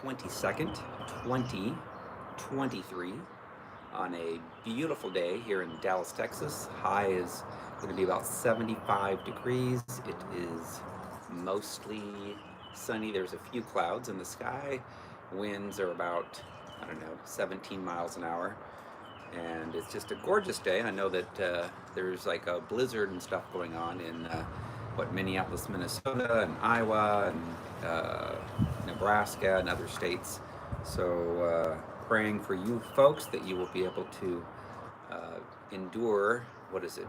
22nd, 2023, on a beautiful day here in Dallas, Texas. High is going to be about 75 degrees. It is mostly sunny. There's a few clouds in the sky. Winds are about, 17 miles an hour. And it's just a gorgeous day. I know that there's like a blizzard and stuff going on in Minneapolis, Minnesota, and Iowa, and Nebraska, and other states. So praying for you folks that you will be able to endure, what is it,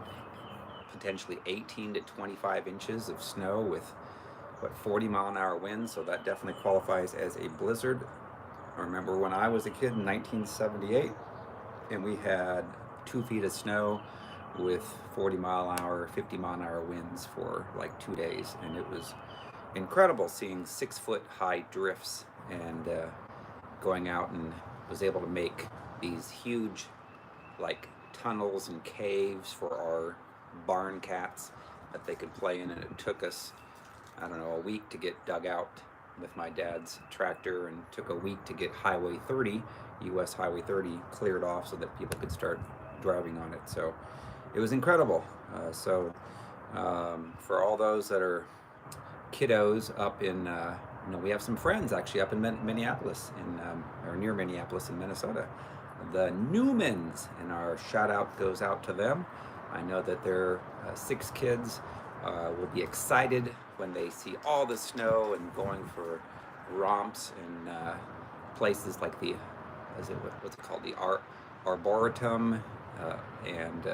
potentially 18 to 25 inches of snow with 40-mile-an-hour winds. So that definitely qualifies as a blizzard. I remember when I was a kid in 1978, and we had 2 feet of snow with 40-mile-an-hour, 50-mile-an-hour winds for like 2 days, and it was incredible seeing 6-foot high drifts, and going out and was able to make these huge like tunnels and caves for our barn cats that they could play in, and it took us, a week to get dug out with my dad's tractor, and took a week to get Highway 30, US Highway 30, cleared off so that people could start driving on it. So it was incredible. For all those that are kiddos up in, we have some friends actually up in Minneapolis, or near Minneapolis in Minnesota, the Newmans, and our shout out goes out to them. I know that their 6 kids will be excited when they see all the snow and going for romps in places like what's it called, the Arboretum, and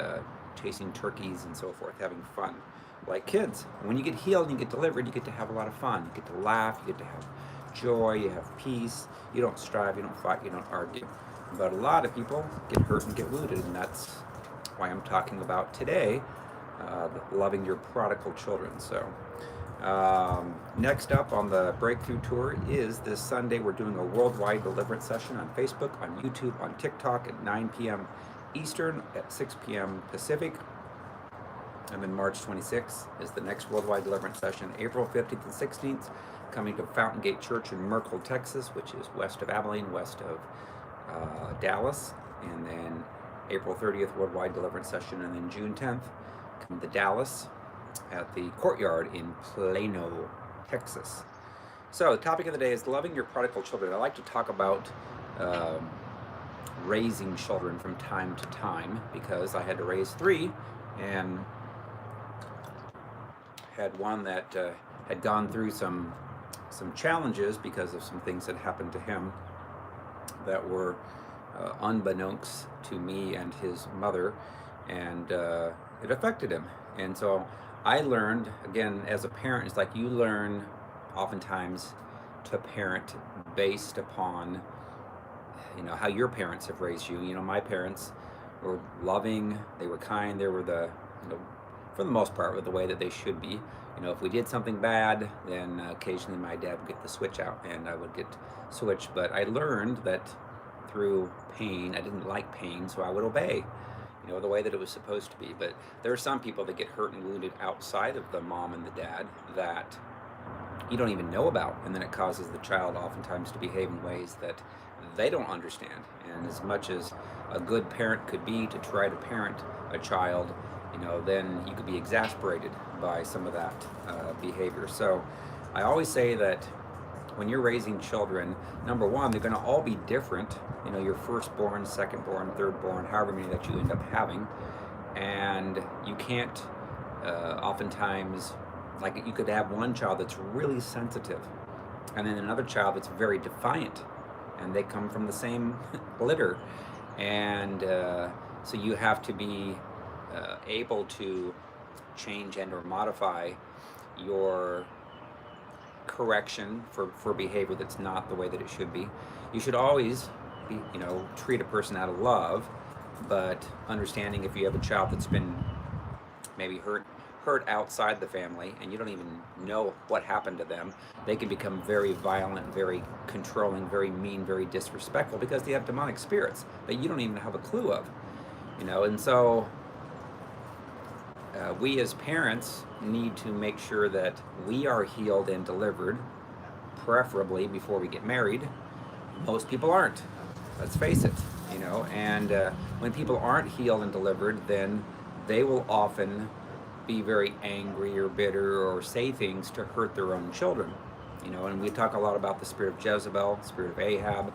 chasing turkeys and so forth, having fun like kids. When you get healed and you get delivered, you get to have a lot of fun. You get to laugh, you get to have joy, you have peace. You don't strive, you don't fight, you don't argue. But a lot of people get hurt and get wounded, and that's why I'm talking about today, loving your prodigal children. So next up on the Breakthrough Tour is this Sunday. We're doing a worldwide deliverance session on Facebook, on YouTube, on TikTok at 9 p.m. Eastern, at 6 p.m. Pacific. And then March 26th is the next worldwide deliverance session. April 15th and 16th, coming to Fountain Gate Church in Merkel, Texas, which is west of Abilene, west of Dallas. And then April 30th, worldwide deliverance session. And then June 10th, come to Dallas at the Courtyard in Plano, Texas. So the topic of the day is loving your prodigal children. I like to talk about raising children from time to time, because I had to raise 3, and had one that had gone through some challenges because of some things that happened to him that were unbeknownst to me and his mother, and it affected him. And so I learned, again, as a parent, it's like you learn oftentimes to parent based upon how your parents have raised you. My parents were loving, they were kind, they were for the most part, were the way that they should be. If we did something bad, then occasionally my dad would get the switch out and I would get switched. But I learned that through pain, I didn't like pain, so I would obey, the way that it was supposed to be. But there are some people that get hurt and wounded outside of the mom and the dad that you don't even know about, and then it causes the child oftentimes to behave in ways that they don't understand. And as much as a good parent could be to try to parent a child, then you could be exasperated by some of that behavior. So I always say that when you're raising children, number one, they're going to all be different. Your firstborn, secondborn, thirdborn, however many that you end up having. And you can't oftentimes, like, you could have one child that's really sensitive, and then another child that's very defiant, and they come from the same litter. And so you have to be able to change and or modify your correction for behavior that's not the way that it should be. You should always be, treat a person out of love, but understanding if you have a child that's been maybe hurt outside the family and you don't even know what happened to them, they can become very violent, very controlling, very mean, very disrespectful, because they have demonic spirits that you don't even have a clue of. And so we as parents need to make sure that we are healed and delivered preferably before we get married. Most people aren't. Let's face it, And when people aren't healed and delivered, then they will often be very angry or bitter or say things to hurt their own children. And we talk a lot about the spirit of Jezebel, spirit of Ahab.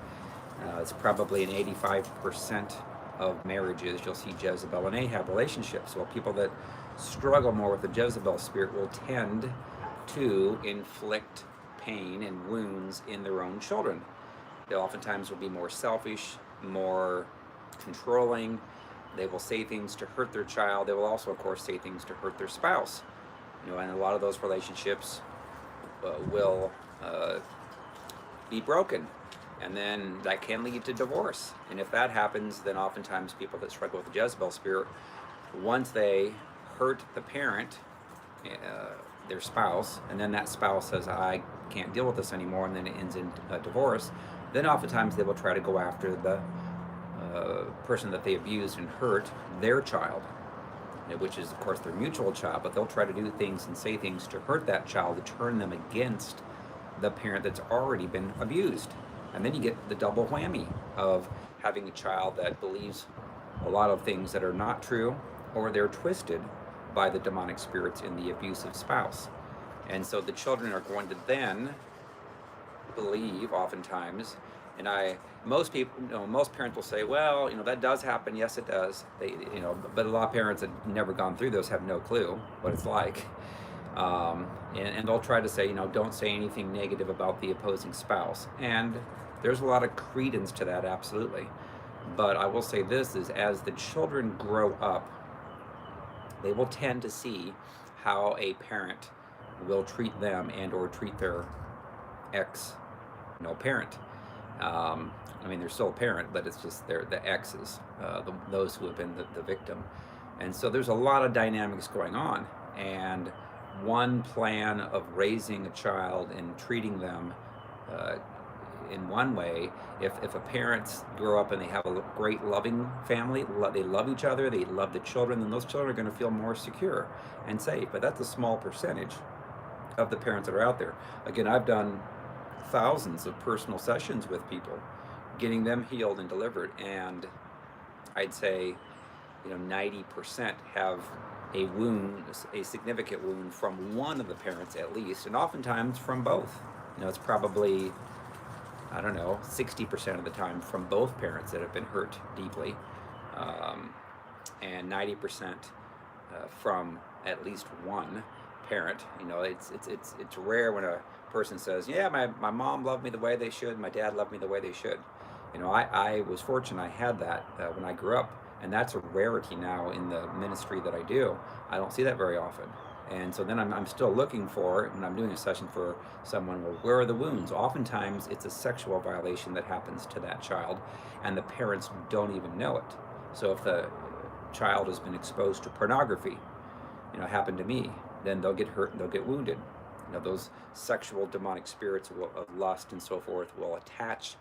It's probably in 85% of marriages you'll see Jezebel and Ahab relationships. Well, people that struggle more with the Jezebel spirit will tend to inflict pain and wounds in their own children. They oftentimes will be more selfish, more controlling. They will say things to hurt their child. They will also, of course, say things to hurt their spouse. And a lot of those relationships will be broken. And then that can lead to divorce. And if that happens, then oftentimes people that struggle with the Jezebel spirit, once they hurt the parent, their spouse, and then that spouse says, I can't deal with this anymore, and then it ends in a divorce, then oftentimes they will try to go after the person that they abused and hurt, their child, which is, of course, their mutual child, but they'll try to do things and say things to hurt that child, to turn them against the parent that's already been abused. And then you get the double whammy of having a child that believes a lot of things that are not true, or they're twisted by the demonic spirits in the abusive spouse. And so the children are going to then believe, oftentimes, and most parents will say, well, that does happen. Yes, it does. But a lot of parents that never gone through this have no clue what it's like. And they'll try to say, don't say anything negative about the opposing spouse. And there's a lot of credence to that, absolutely. But I will say this, is as the children grow up, they will tend to see how a parent will treat them and or treat their parent. They're still a parent, but it's just they're the exes, those who have been the victim. And so there's a lot of dynamics going on. And one plan of raising a child and treating them in one way, if a parents grow up and they have a great loving family, they love each other, they love the children, then those children are going to feel more secure and safe. But that's a small percentage of the parents that are out there. Again, I've done thousands of personal sessions with people, getting them healed and delivered, and I'd say 90% have a wound, a significant wound from one of the parents at least, and oftentimes from both. It's probably, 60% of the time from both parents that have been hurt deeply, and 90% from at least one parent. It's rare when a person says, yeah, my mom loved me the way they should, my dad loved me the way they should. I was fortunate I had that when I grew up, and that's a rarity now in the ministry that I do. I don't see that very often. And so then I'm still looking for, when I'm doing a session for someone, well, where are the wounds? Oftentimes it's a sexual violation that happens to that child, and the parents don't even know it. So if the child has been exposed to pornography, happened to me, then they'll get hurt and they'll get wounded. Those sexual demonic spirits of lust and so forth will attach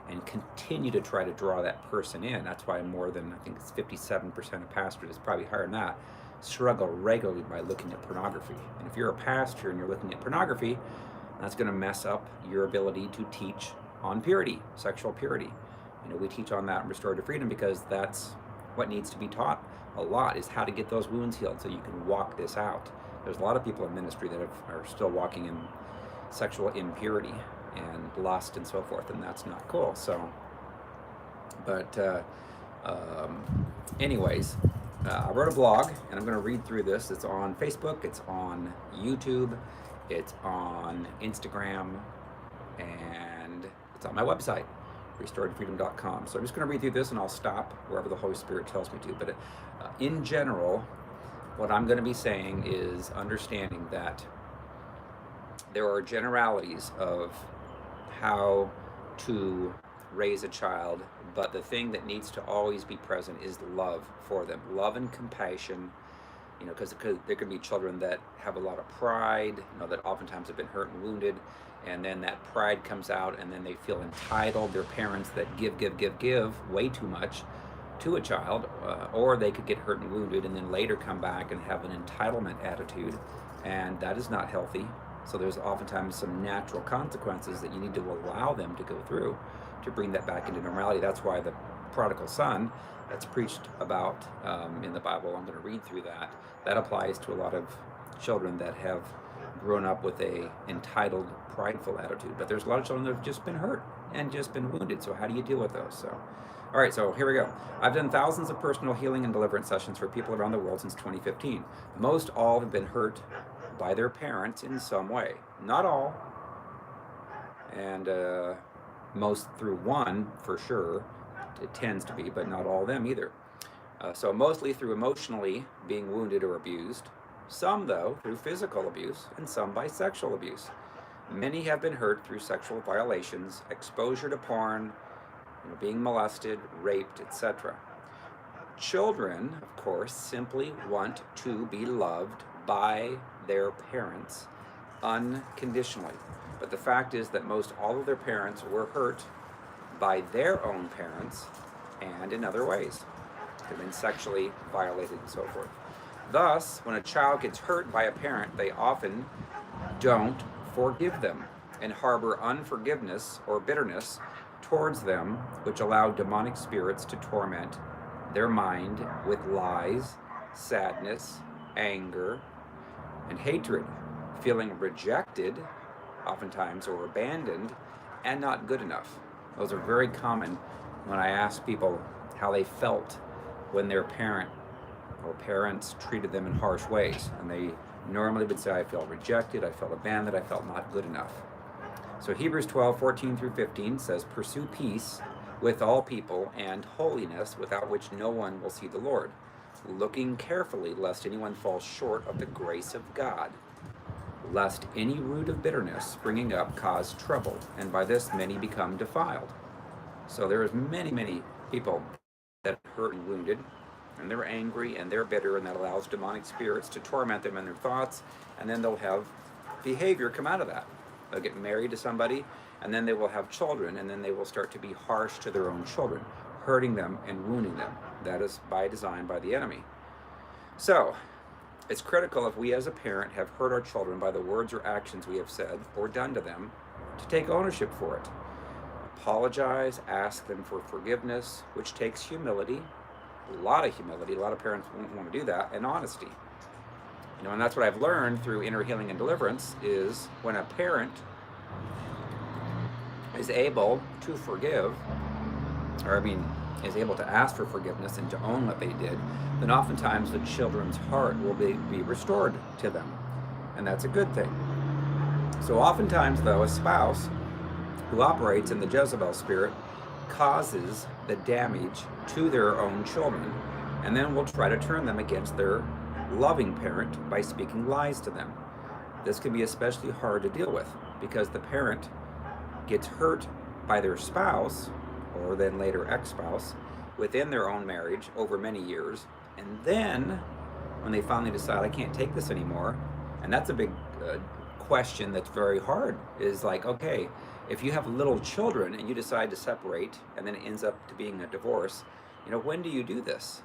and continue to try to draw that person in. That's why more than, I think it's 57% of pastors, it's probably higher than that, struggle regularly by looking at pornography. And if you're a pastor and you're looking at pornography, that's going to mess up your ability to teach on purity, sexual purity. We teach on that in Restorative Freedom because that's what needs to be taught a lot, is how to get those wounds healed so you can walk this out. There's a lot of people in ministry that are still walking in sexual impurity and lust and so forth, and that's not cool. So, but anyways, I wrote a blog, and I'm going to read through this. It's on Facebook, it's on YouTube, it's on Instagram, and it's on my website, restorativefreedom.com. So I'm just going to read through this, and I'll stop wherever the Holy Spirit tells me to. But in general, what I'm going to be saying is understanding that there are generalities of how to raise a child, but the thing that needs to always be present is love for them, love and compassion, because there can be children that have a lot of pride, that oftentimes have been hurt and wounded, and then that pride comes out, and then they feel entitled. They're parents that give way too much to a child, or they could get hurt and wounded and then later come back and have an entitlement attitude, and that is not healthy. So there's oftentimes some natural consequences that you need to allow them to go through to bring that back into normality. That's why the prodigal son that's preached about in the Bible, I'm going to read through that. That applies to a lot of children that have grown up with a entitled, prideful attitude. But there's a lot of children that have just been hurt and just been wounded. So how do you deal with those? So, all right, so here we go. I've done thousands of personal healing and deliverance sessions for people around the world since 2015. Most all have been hurt by their parents in some way. Not all, and most through one for sure. It tends to be, but not all of them either. So mostly through emotionally being wounded or abused. Some, though, through physical abuse, and some by sexual abuse. Many have been hurt through sexual violations, exposure to porn, being molested, raped, etc. Children, of course, simply want to be loved by their parents unconditionally. But the fact is that most all of their parents were hurt by their own parents and in other ways. They've been sexually violated and so forth. Thus, when a child gets hurt by a parent, they often don't forgive them and harbor unforgiveness or bitterness towards them, which allow demonic spirits to torment their mind with lies, sadness, anger, and hatred, feeling rejected oftentimes or abandoned and not good enough. Those are very common when I ask people how they felt when their parent or parents treated them in harsh ways. And they normally would say, I felt rejected, I felt abandoned, I felt not good enough. So Hebrews 12:14-15 says, pursue peace with all people and holiness, without which no one will see the Lord, looking carefully lest anyone fall short of the grace of God, lest any root of bitterness springing up cause trouble, and by this many become defiled. So there is many people that are hurt and wounded, and they're angry and they're bitter, and that allows demonic spirits to torment them in their thoughts, and then they'll have behavior come out of that. They'll get married to somebody, and then they will have children, and then they will start to be harsh to their own children, hurting them and wounding them. That is by design by the enemy. So it's critical if we as a parent have hurt our children by the words or actions we have said or done to them to take ownership for it. Apologize, ask them for forgiveness, which takes humility, a lot of humility. A lot of parents won't want to do that, and honesty. And that's what I've learned through inner healing and deliverance is when a parent is able to forgive, is able to ask for forgiveness and to own what they did, then oftentimes the children's heart will be restored to them. And that's a good thing. So oftentimes, though, a spouse who operates in the Jezebel spirit causes the damage to their own children, and then will try to turn them against their loving parent by speaking lies to them. This can be especially hard to deal with because the parent gets hurt by their spouse, or then later ex-spouse, within their own marriage over many years, and then when they finally decide, I can't take this anymore, and that's a big question that's very hard, is like, okay, if you have little children and you decide to separate and then it ends up to being a divorce, when do you do this?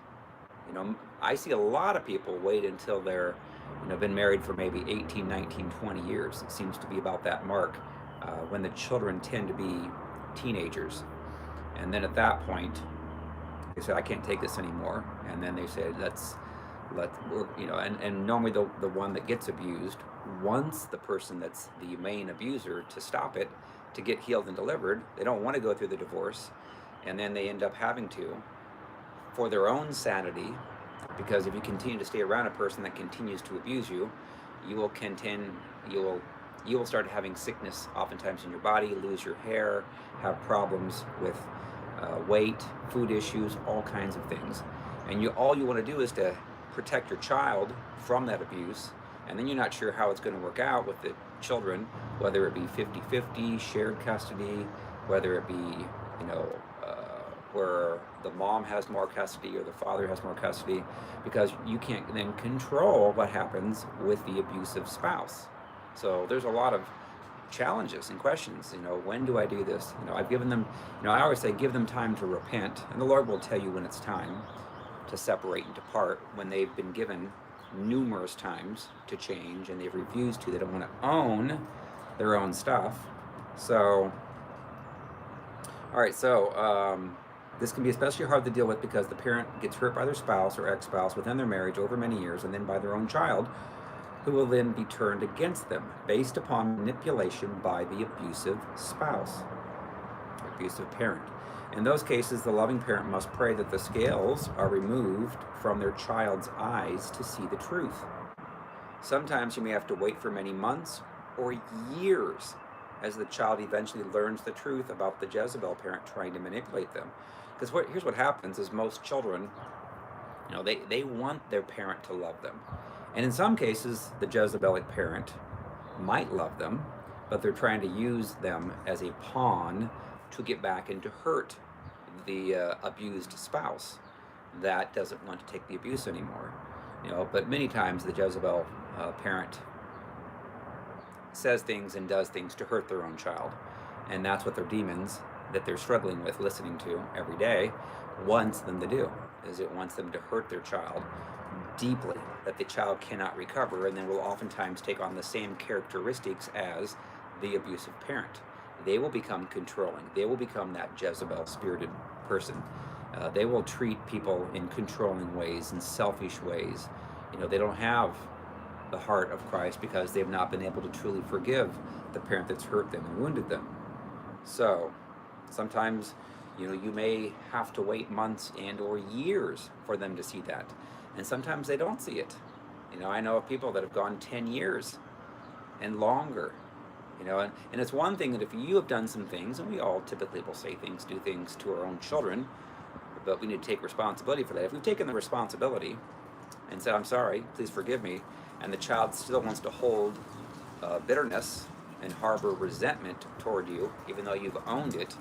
I see a lot of people wait until they're, been married for maybe 18, 19, 20 years. It seems to be about that mark when the children tend to be teenagers. And then at that point, they say, I can't take this anymore. And then they say, and normally the one that gets abused wants the person that's the main abuser to stop it, to get healed and delivered. They don't want to go through the divorce. And then they end up having to, for their own sanity, because if you continue to stay around a person that continues to abuse you, you will start having sickness oftentimes in your body, lose your hair, have problems with weight, food issues, all kinds of things. And all you want to do is to protect your child from that abuse, and then you're not sure how it's going to work out with the children, whether it be 50-50, shared custody, whether it be, where the mom has more custody or the father has more custody, because you can't then control what happens with the abusive spouse. So there's a lot of challenges and questions. When do I do this? I've given them, I always say, give them time to repent, and the Lord will tell you when it's time to separate and depart, when they've been given numerous times to change, and they've refused to. They don't want to own their own stuff. So, all right, so this can be especially hard to deal with because the parent gets hurt by their spouse or ex-spouse within their marriage over many years, and then by their own child, who will then be turned against them based upon manipulation by the abusive spouse, abusive parent. In those cases, the loving parent must pray that the scales are removed from their child's eyes to see the truth. Sometimes you may have to wait for many months or years as the child eventually learns the truth about the Jezebel parent trying to manipulate them. Because here's what happens is most children, they want their parent to love them. And in some cases, the Jezebelic parent might love them, but they're trying to use them as a pawn to get back and to hurt the abused spouse that doesn't want to take the abuse anymore. But many times the Jezebel parent says things and does things to hurt their own child, and that's what their demons that they're struggling with listening to every day wants them to do. Is it wants them to hurt their child deeply, that the child cannot recover, and then will oftentimes take on the same characteristics as the abusive parent. They will become controlling. They will become that Jezebel spirited person. They will treat people in controlling ways, in selfish ways. They don't have the heart of Christ because they've not been able to truly forgive the parent that's hurt them and wounded them. So sometimes, you may have to wait months and or years for them to see that. And sometimes they don't see it. I know of people that have gone 10 years and longer. And it's one thing that if you have done some things, and we all typically will say things, do things to our own children, but we need to take responsibility for that. If we've taken the responsibility and said, I'm sorry, please forgive me, and the child still wants to hold bitterness and harbor resentment toward you, even though you've owned it,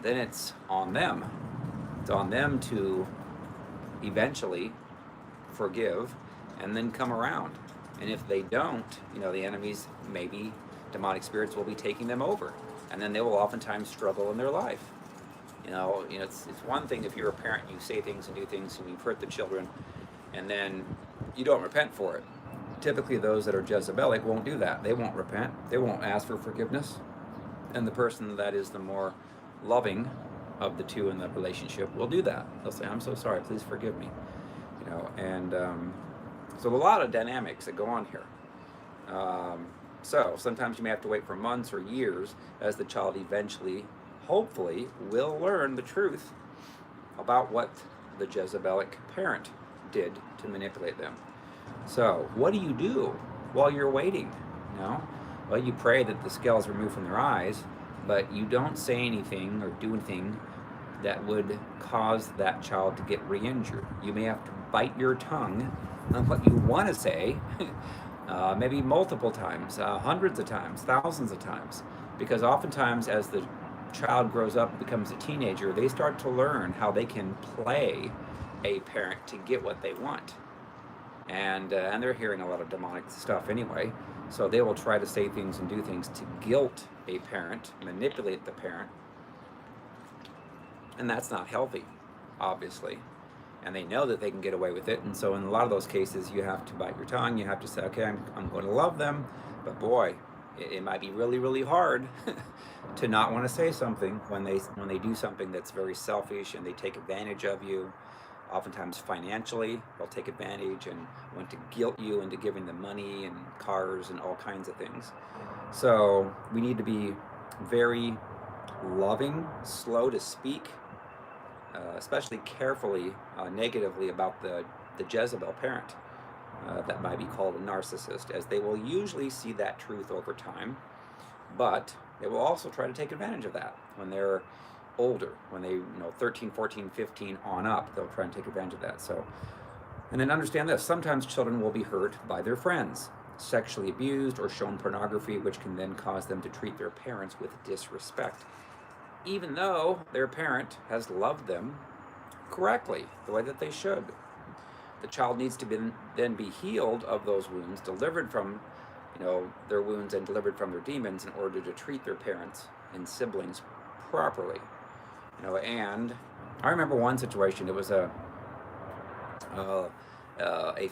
then it's on them. It's on them to eventually forgive and then come around. And if they don't, the enemies, maybe demonic spirits, will be taking them over, and then they will oftentimes struggle in their life. It's one thing if you're a parent, you say things and do things and you've hurt the children, and then you don't repent for it. Typically those that are Jezebelic won't do that. They won't repent. They won't ask for forgiveness. And the person that is the more loving of the two in the relationship will do that. They'll say, I'm so sorry, please forgive me. So a lot of dynamics that go on here. So sometimes you may have to wait for months or years as the child eventually, hopefully, will learn the truth about what the Jezebelic parent did to manipulate them. So what do you do while you're waiting? Well, you pray that the scales are removed from their eyes, but you don't say anything or do anything that would cause that child to get re-injured. You may have to bite your tongue on what you want to say, maybe multiple times, hundreds of times, thousands of times, because oftentimes as the child grows up and becomes a teenager, they start to learn how they can play a parent to get what they want. And they're hearing a lot of demonic stuff anyway, so they will try to say things and do things to guilt a parent, manipulate the parent, and that's not healthy, obviously. And they know that they can get away with it, and so in a lot of those cases, you have to bite your tongue. You have to say, okay, I'm going to love them, but boy, it might be really, really hard to not want to say something when they do something that's very selfish and they take advantage of you. Oftentimes financially, they'll take advantage and want to guilt you into giving them money and cars and all kinds of things. So we need to be very loving, slow to speak, especially carefully, negatively about the Jezebel parent that might be called a narcissist, as they will usually see that truth over time, but they will also try to take advantage of that when they're older, when they 13, 14, 15 on up, they'll try and take advantage of that. So, and then understand this, sometimes children will be hurt by their friends, sexually abused or shown pornography, which can then cause them to treat their parents with disrespect, even though their parent has loved them correctly, the way that they should. The child needs to then be healed of those wounds, delivered from their wounds and delivered from their demons in order to treat their parents and siblings properly. And I remember one situation. It was a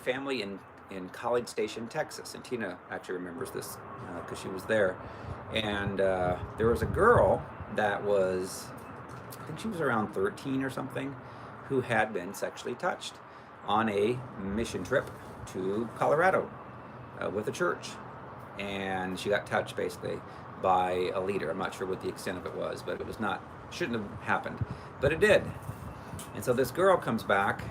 family in in College Station, Texas. And Tina actually remembers this because she was there. And there was a girl that was, I think she was around 13 or something, who had been sexually touched on a mission trip to Colorado with a church. And she got touched basically by a leader. I'm not sure what the extent of it was, but it was not, shouldn't have happened, but it did. And so this girl comes back.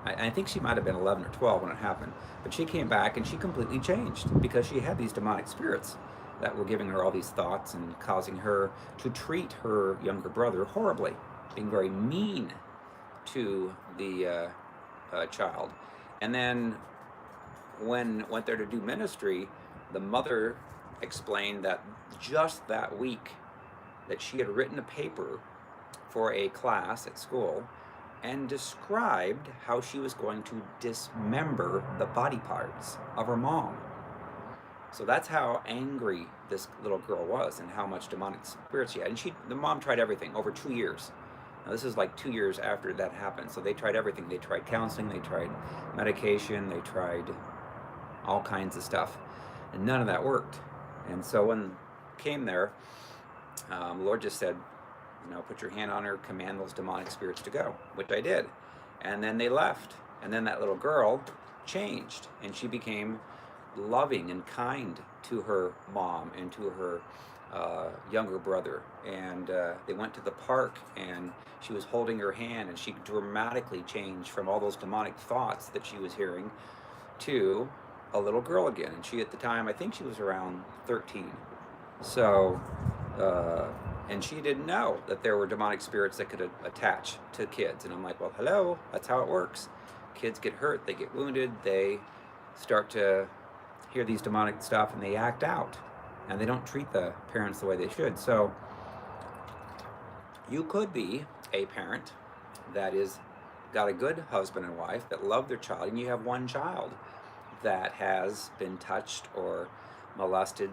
I think she might have been 11 or 12 when it happened, but she came back and she completely changed because she had these demonic spirits that were giving her all these thoughts and causing her to treat her younger brother horribly, being very mean to the child. And then when went there to do ministry, the mother explained that just that week that she had written a paper for a class at school and described how she was going to dismember the body parts of her mom. So that's how angry this little girl was and how much demonic spirits she had. And the mom tried everything over 2 years. Now this is like 2 years after that happened. So they tried everything. They tried counseling, they tried medication, they tried all kinds of stuff. And none of that worked. And so when came there, the Lord just said, put your hand on her, command those demonic spirits to go, which I did. And then they left. And then that little girl changed, and she became loving and kind to her mom and to her younger brother. And they went to the park, and she was holding her hand, and she dramatically changed from all those demonic thoughts that she was hearing to a little girl again. And she, at the time, I think she was around 13. So, and she didn't know that there were demonic spirits that could attach to kids. And I'm like, well, hello, that's how it works. Kids get hurt, they get wounded, they start to hear these demonic stuff and they act out. And they don't treat the parents the way they should. So you could be a parent that is got a good husband and wife that love their child, and you have one child that has been touched or molested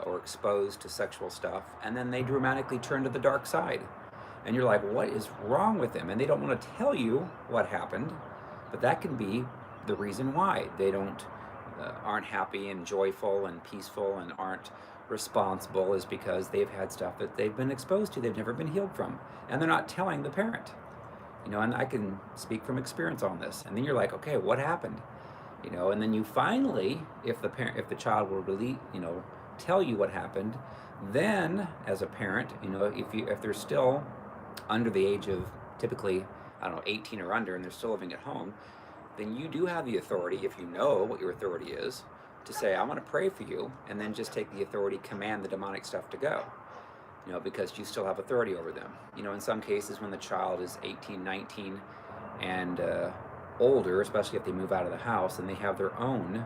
or exposed to sexual stuff, and then they dramatically turn to the dark side. And you're like, what is wrong with them? And they don't want to tell you what happened, but that can be the reason why they aren't happy and joyful and peaceful and aren't responsible, is because they've had stuff that they've been exposed to, they've never been healed from, and they're not telling the parent. And I can speak from experience on this. And then you're like, okay, what happened? And then you finally, if the child will really, tell you what happened, then as a parent, if they're still under the age of typically, 18 or under, and they're still living at home, then you do have the authority, if you know what your authority is, to say, I'm going to pray for you, and then just take the authority, command the demonic stuff to go, because you still have authority over them. In some cases when the child is 18, 19, and older, especially if they move out of the house, and they have their own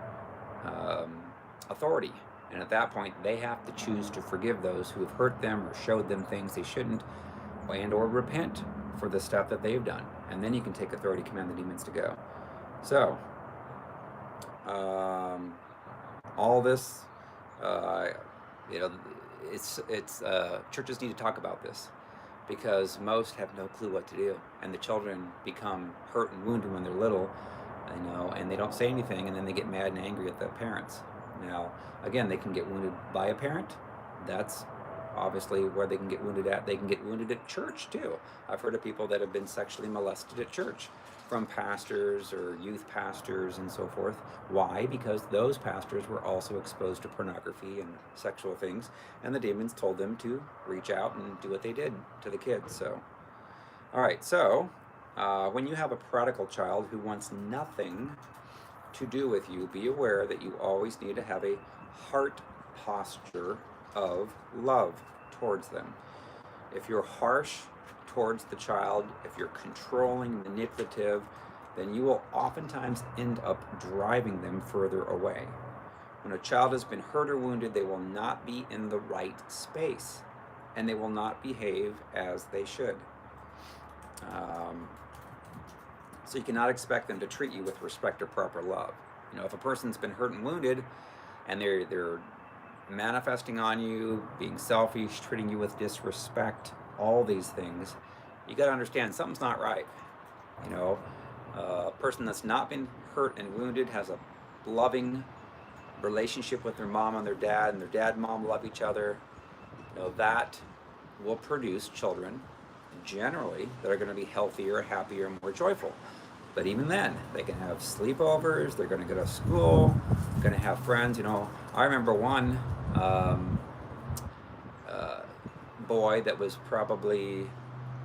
authority. And at that point, they have to choose to forgive those who have hurt them or showed them things they shouldn't, and or repent for the stuff that they've done. And then you can take authority, command the demons to go. So, all this, churches need to talk about this, because most have no clue what to do, and the children become hurt and wounded when they're little, and they don't say anything, and then they get mad and angry at the parents. Now, again, they can get wounded by a parent. That's obviously where they can get wounded at. They can get wounded at church too. I've heard of people that have been sexually molested at church from pastors or youth pastors and so forth. Why? Because those pastors were also exposed to pornography and sexual things, and the demons told them to reach out and do what they did to the kids. So, all right, so when you have a prodigal child who wants nothing to do with you, be aware that you always need to have a heart posture of love towards them. If you're harsh towards the child, if you're controlling, manipulative, then you will oftentimes end up driving them further away. When a child has been hurt or wounded, they will not be in the right space, and they will not behave as they should. So you cannot expect them to treat you with respect or proper love. If a person's been hurt and wounded, and they're manifesting on you, being selfish, treating you with disrespect, all these things, you got to understand something's not right. A person that's not been hurt and wounded has a loving relationship with their mom and their dad and mom love each other, that will produce children generally that are going to be healthier, happier, more joyful. But even then, they can have sleepovers, they're going to go to school, going to have friends. I remember one boy that was probably,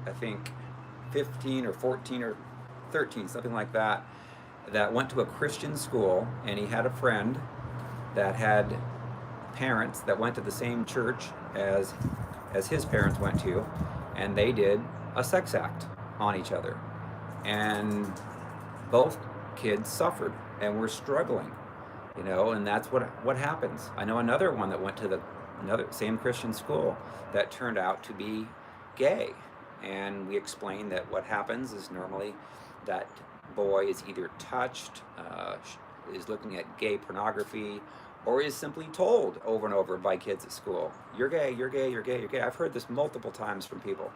I think, 15 or 14 or 13, something like that, that went to a Christian school, and he had a friend that had parents that went to the same church as his parents went to, and they did a sex act on each other. And both kids suffered and were struggling, and that's what happens. I know another one that went to another same Christian school that turned out to be gay, and we explained that what happens is normally that boy is either touched, is looking at gay pornography, or is simply told over and over by kids at school, you're gay, you're gay, you're gay, you're gay. I've heard this multiple times from people.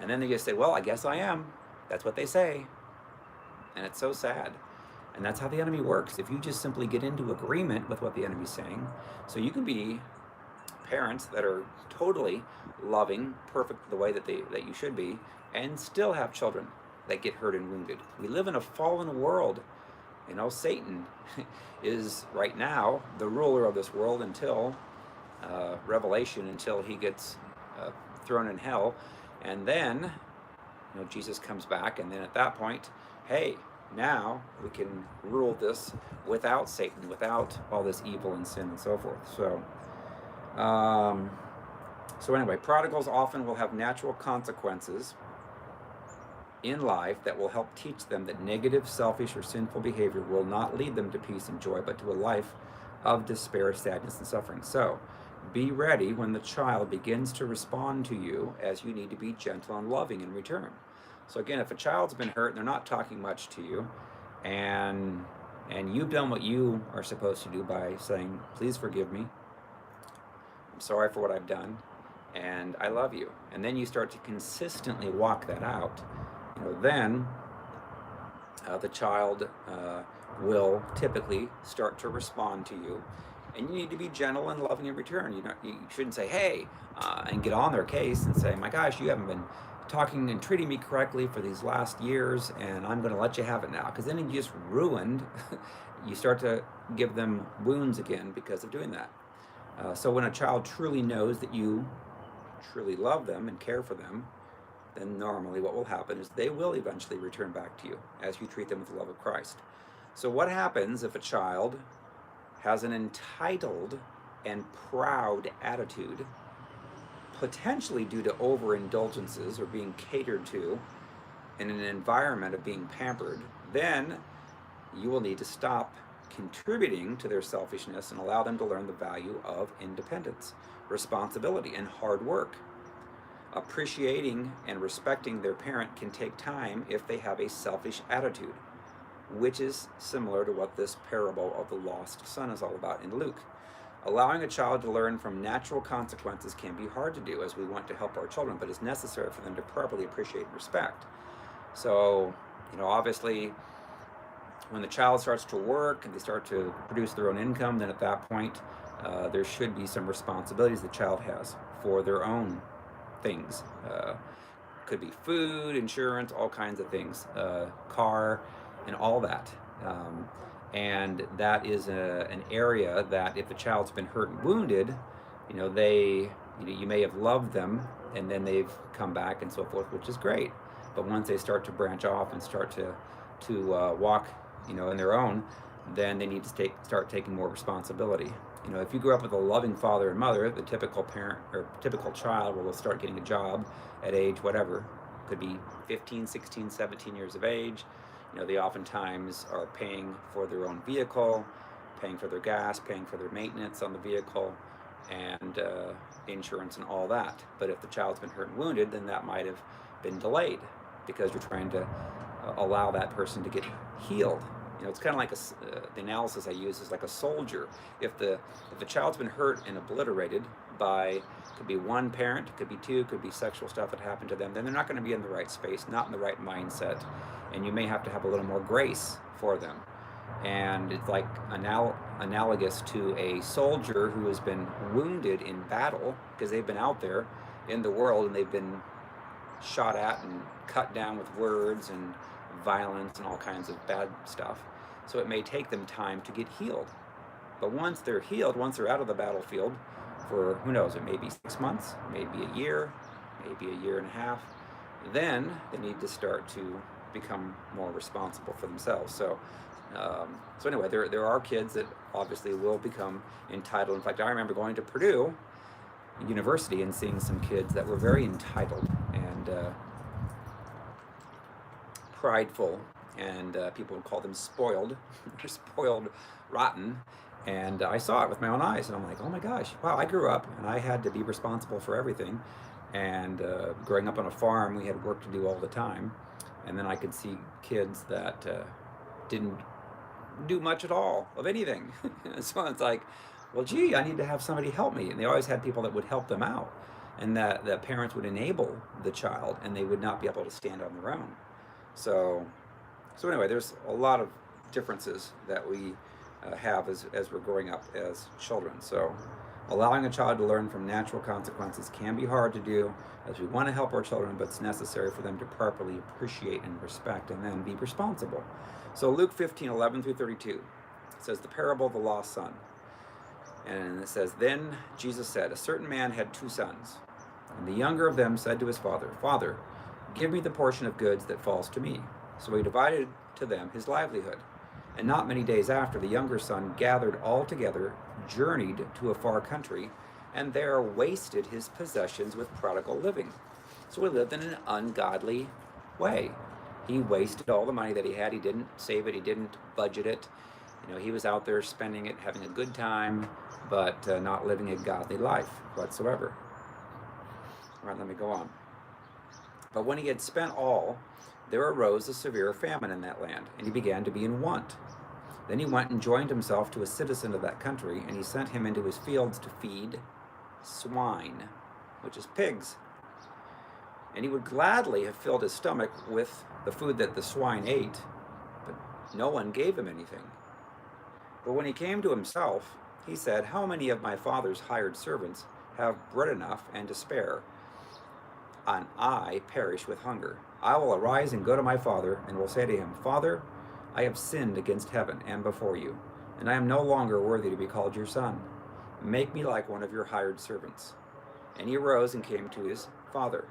And then they just say, well, I guess I am. That's what they say. And it's so sad. And that's how the enemy works. If you just simply get into agreement with what the enemy's saying, so you can be parents that are totally loving, perfect the way that you should be, and still have children that get hurt and wounded. We live in a fallen world. Satan is right now the ruler of this world until Revelation, until he gets thrown in hell. And then, Jesus comes back, and then at that point, hey, now we can rule this without Satan, without all this evil and sin and so forth. So anyway, prodigals often will have natural consequences in life that will help teach them that negative, selfish, or sinful behavior will not lead them to peace and joy, but to a life of despair, sadness, and suffering. So be ready when the child begins to respond to you, as you need to be gentle and loving in return. So again, if a child's been hurt and they're not talking much to you, and you've done what you are supposed to do by saying, please forgive me, I'm sorry for what I've done, and I love you, and then you start to consistently walk that out, then the child will typically start to respond to you, and you need to be gentle and loving in return. You shouldn't say, hey, and get on their case and say, my gosh, you haven't been talking and treating me correctly for these last years, and I'm going to let you have it now, because then you just ruined, you start to give them wounds again because of doing that. So when a child truly knows that you truly love them and care for them, then normally what will happen is they will eventually return back to you as you treat them with the love of Christ. So what happens if a child has an entitled and proud attitude, potentially due to overindulgences or being catered to in an environment of being pampered? Then you will need to stop contributing to their selfishness and allow them to learn the value of independence, responsibility, and hard work. Appreciating and respecting their parent can take time if they have a selfish attitude, which is similar to what this parable of the lost son is all about in Luke. Allowing a child to learn from natural consequences can be hard to do, as we want to help our children, but it's necessary for them to properly appreciate and respect. So, obviously, when the child starts to work and they start to produce their own income, then at that point, there should be some responsibilities the child has for their own things. Could be food, insurance, all kinds of things, car, and all that. And that is an area that if the child's been hurt and wounded, you may have loved them, and then they've come back and so forth, which is great. But once they start to branch off and start to walk, in their own, then they need to start taking more responsibility. If you grew up with a loving father and mother, the typical parent or typical child will start getting a job at age whatever. Could be 15, 16, 17 years of age. They oftentimes are paying for their own vehicle, paying for their gas, paying for their maintenance on the vehicle, and insurance and all that. But if the child's been hurt and wounded, then that might have been delayed because you're trying to allow that person to get healed. It's kind of like the analysis I use is like a soldier. If the child's been hurt and obliterated by, could be one parent, could be two, could be sexual stuff that happened to them, then they're not going to be in the right space, not in the right mindset, and you may have to have a little more grace for them. And it's like analogous to a soldier who has been wounded in battle, because they've been out there in the world and they've been shot at and cut down with words and violence and all kinds of bad stuff. So it may take them time to get healed. But once they're healed, once they're out of the battlefield for, who knows, it may be 6 months, maybe a year, maybe a year and a half, then they need to start to become more responsible for themselves. So anyway, there are kids that obviously will become entitled. In fact, I remember going to Purdue University and seeing some kids that were very entitled and prideful, and people would call them spoiled. They're spoiled rotten. And I saw it with my own eyes, and I'm like, oh my gosh, wow, I grew up and I had to be responsible for everything. And growing up on a farm, we had work to do all the time. And then I could see kids that didn't do much at all of anything. So it's like, well, gee, I need to have somebody help me. And they always had people that would help them out, and that the parents would enable the child, and they would not be able to stand on their own. So anyway, there's a lot of differences that we have as we're growing up as children. So allowing a child to learn from natural consequences can be hard to do, as we want to help our children, but it's necessary for them to properly appreciate and respect and then be responsible. So Luke 15:11-32 says the parable of the lost son. And it says, then Jesus said, a certain man had 2 sons. And the younger of them said to his father, Father, give me the portion of goods that falls to me. So he divided to them his livelihood. And not many days after, the younger son gathered all together, journeyed to a far country, and there wasted his possessions with prodigal living. So he lived in an ungodly way. He wasted all the money that he had. He didn't save it. He didn't budget it. He was out there spending it, having a good time, but not living a godly life whatsoever. All right, let me go on. But when he had spent all, there arose a severe famine in that land, and he began to be in want. Then he went and joined himself to a citizen of that country, and he sent him into his fields to feed swine, which is pigs. And he would gladly have filled his stomach with the food that the swine ate, but no one gave him anything. But when he came to himself, he said, how many of my father's hired servants have bread enough and to spare, and I perish with hunger? I will arise and go to my father, and will say to him, Father, I have sinned against heaven and before you, and I am no longer worthy to be called your son. Make me like one of your hired servants. And he arose and came to his father.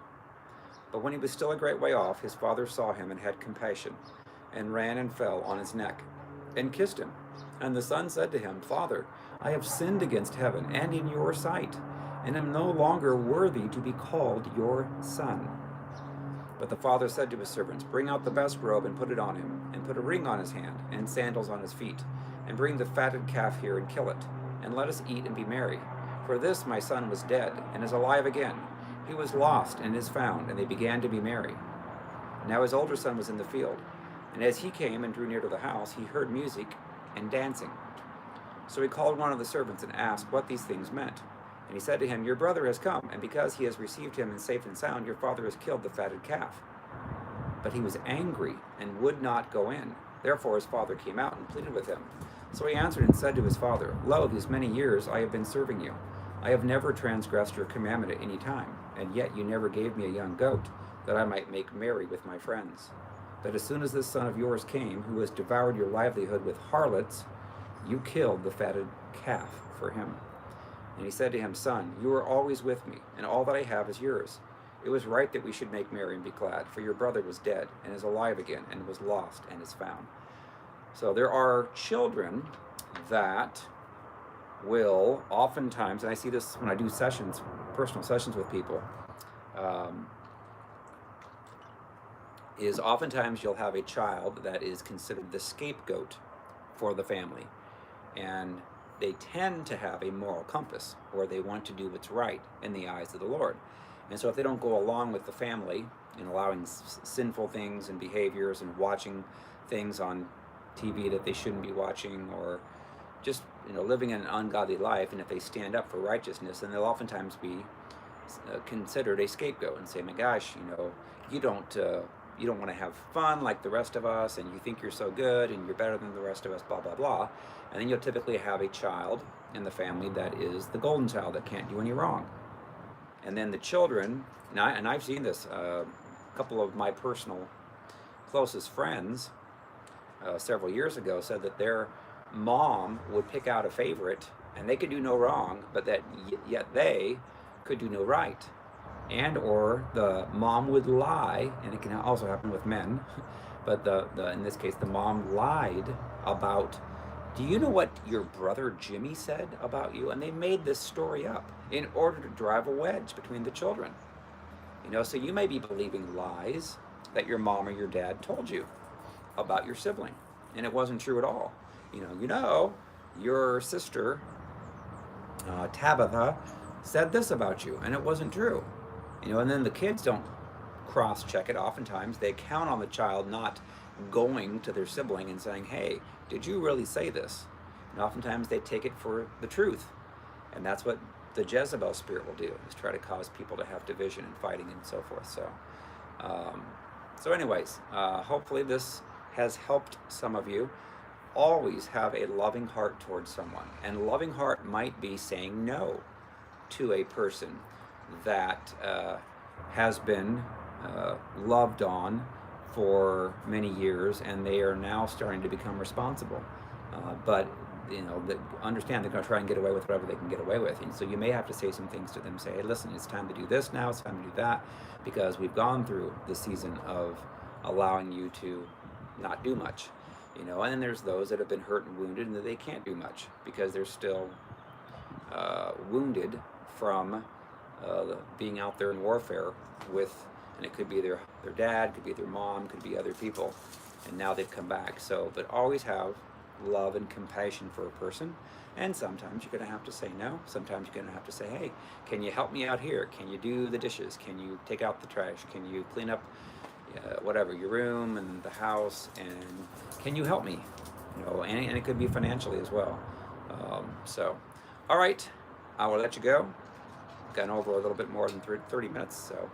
But when he was still a great way off, his father saw him and had compassion, and ran and fell on his neck, and kissed him. And the son said to him, Father, I have sinned against heaven and in your sight, and am no longer worthy to be called your son. But the father said to his servants, bring out the best robe and put it on him, and put a ring on his hand, and sandals on his feet, and bring the fatted calf here and kill it, and let us eat and be merry. For this my son was dead, and is alive again. He was lost and is found, and they began to be merry. Now his older son was in the field, and as he came and drew near to the house, he heard music and dancing. So he called one of the servants and asked what these things meant. And he said to him, your brother has come, and because he has received him in safe and sound, your father has killed the fatted calf. But he was angry and would not go in. Therefore his father came out and pleaded with him. So he answered and said to his father, lo, these many years I have been serving you. I have never transgressed your commandment at any time, and yet you never gave me a young goat, that I might make merry with my friends. But as soon as this son of yours came, who has devoured your livelihood with harlots, you killed the fatted calf for him. And he said to him, Son, you are always with me, and all that I have is yours. It was right that we should make merry and be glad, for your brother was dead and is alive again, and was lost and is found. So there are children that will oftentimes, and I see this when I do sessions, personal sessions with people, is oftentimes you'll have a child that is considered the scapegoat for the family. And they tend to have a moral compass, or they want to do what's right in the eyes of the Lord. And so if they don't go along with the family in allowing sinful things and behaviors and watching things on TV that they shouldn't be watching, or just living an ungodly life, and if they stand up for righteousness, then they'll oftentimes be considered a scapegoat and say, my gosh, you don't you don't want to have fun like the rest of us, and you think you're so good and you're better than the rest of us, blah blah blah. And then you'll typically have a child in the family that is the golden child that can't do any wrong. And then the children, and I've seen this, a couple of my personal closest friends several years ago said that their mom would pick out a favorite and they could do no wrong, but that yet they could do no right. And or the mom would lie, and it can also happen with men, but the in this case the mom lied about, do you know what your brother Jimmy said about you? And they made this story up in order to drive a wedge between the children. So you may be believing lies that your mom or your dad told you about your sibling, and it wasn't true at all. Your sister Tabitha said this about you, and it wasn't true. And then the kids don't cross-check it. Oftentimes they count on the child not going to their sibling and saying, hey, did you really say this? And oftentimes they take it for the truth, and that's what the Jezebel spirit will do, is try to cause people to have division and fighting and so forth. So anyways, hopefully this has helped some of you. Always have a loving heart towards someone, and loving heart might be saying no to a person that has been loved on for many years, and they are now starting to become responsible. But understand they're going to try and get away with whatever they can get away with, and so you may have to say some things to them. Say, hey, listen, it's time to do this now. It's time to do that, because we've gone through the season of allowing you to not do much. And then there's those that have been hurt and wounded, and that they can't do much because they're still wounded from being out there in warfare with, and it could be their dad, could be their mom, could be other people, and now they've come back. So, but always have love and compassion for a person, and sometimes you're going to have to say no. Sometimes you're going to have to say, hey, can you help me out here? Can you do the dishes? Can you take out the trash? Can you clean up whatever, your room and the house, and can you help me? And it could be financially as well. All right, I will let you go. Gone over a little bit more than 30 minutes, so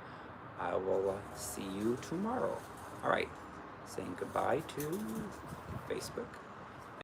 I will see you tomorrow. All right, saying goodbye to Facebook.